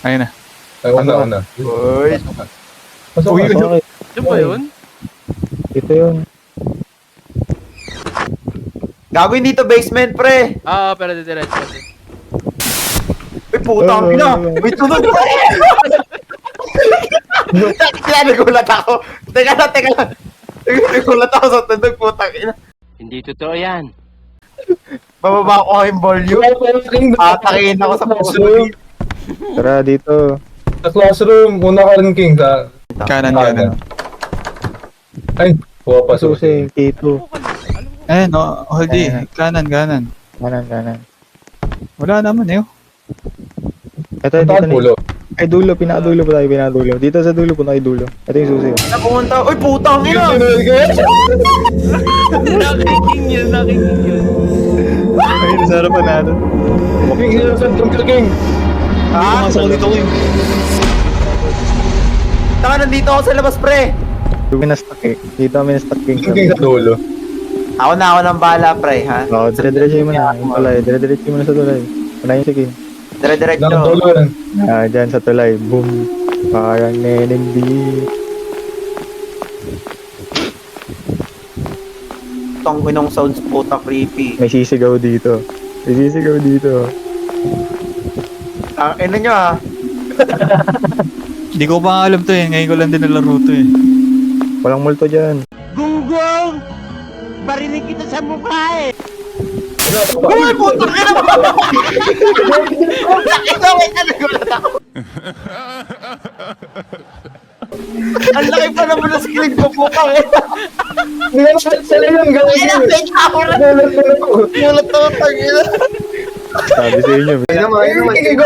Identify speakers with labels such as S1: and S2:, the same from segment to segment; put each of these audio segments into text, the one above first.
S1: Ayun na.
S2: Ay, una.
S3: Uy.
S2: Pasok
S1: Uy,
S2: ka.
S4: Okay.
S5: Yun ba yun?
S4: Ito yun.
S3: Gagawin dito basement, pre.
S5: Pero diretso.
S3: Uy, putang ina. May tunog pa eh. Nagulat ako. Teka lang. Nagulat ako sa tunog, putang ina.
S6: Hindi totoo yan.
S3: Bababa ko yung volume. Tatakin ako sa
S2: classroom.
S4: Tara dito.
S2: Sa classroom, una ka rin, King.
S1: Kanan.
S2: Ay, kuha pa
S4: Susi,
S2: susi.
S4: K2.
S1: Ayun, Holdi.
S4: Ayan.
S1: Kanan.
S4: Kanan.
S1: Wala naman eh.
S4: Ito, dito
S2: Saan
S4: na.
S2: pulo?
S4: Ay, dulo. Pinadulo pa tayo, pinadulo. Dito sa dulo po na dulo. Ito yung susi.
S3: Napunta. Uy, putang ina.
S5: Nakiking yun.
S1: Ayun, sa harapan natin.
S2: King, saan ka, King?
S1: Pumasok ko dito, King.
S3: Taka, nandito ako sa labas, pre.
S4: Dito kami na-stuck eh. Dito kami na-stuck, King.
S2: King sa dulo.
S3: Ako ng bala, pre, ha?
S4: Oo, dire-diretso mo na. Yung tulay. Dire-diretso mo na sa tulay. Unahin si King.
S2: Ilang
S3: Dire-diretso.
S2: dulo yan.
S4: Dyan sa tulay. Boom. Parang neneng di.
S3: Tong inong sounds, puta, creepy.
S4: May sisigaw dito.
S3: Ang ina nyo, ha?
S1: Hindi ko pa alam to eh. Ngayon ko lang din nalaro to eh.
S4: Walang multo dyan.
S6: Gunggong! Barinig kita sa mukha eh!
S3: Uy, putang ina. Wait, nagulat ako. Ang laki pa naman ng screen ko, putang ina.
S2: Hindi na sa lang, gawin
S3: Ay,
S2: mo.
S3: fake camera. Gulat ako, tangina.
S4: Sabi sa inyo.
S3: Ay naman.
S2: King, go.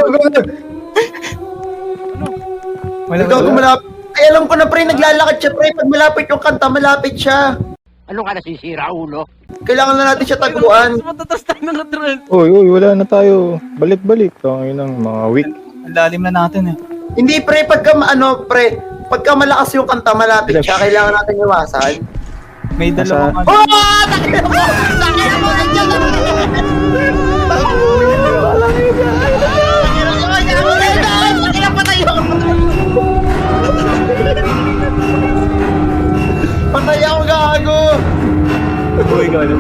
S1: Wala.
S3: Ikaw malapit. Ay, alam ko na, pre, naglalakad siya, pre. Pag malapit yung kanta, malapit siya.
S6: Ano ka nasisira, ulo?
S3: Kailangan na natin siya taguan.
S5: Matatas tayo ng drone.
S4: Uy, wala na tayo. Balik. Tangin ng mga weak.
S1: Ang lalim na natin eh.
S3: Hindi, pre, pagka malakas yung kanta, malapit siya. Kailangan natin iwasan.
S1: May dalawang
S3: Oh! Takina mo! Takina mo! Takina patay ako! Patay ako, gago!
S1: Uy, ikaw alam.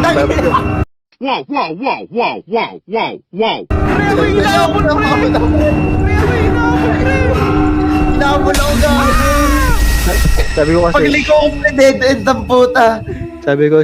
S3: Takina!
S6: Wow!
S3: Hinabol ako, gago!
S4: Sabi ko kasi,
S3: Pagliko ko, dead end ang puta!
S4: sabi ko,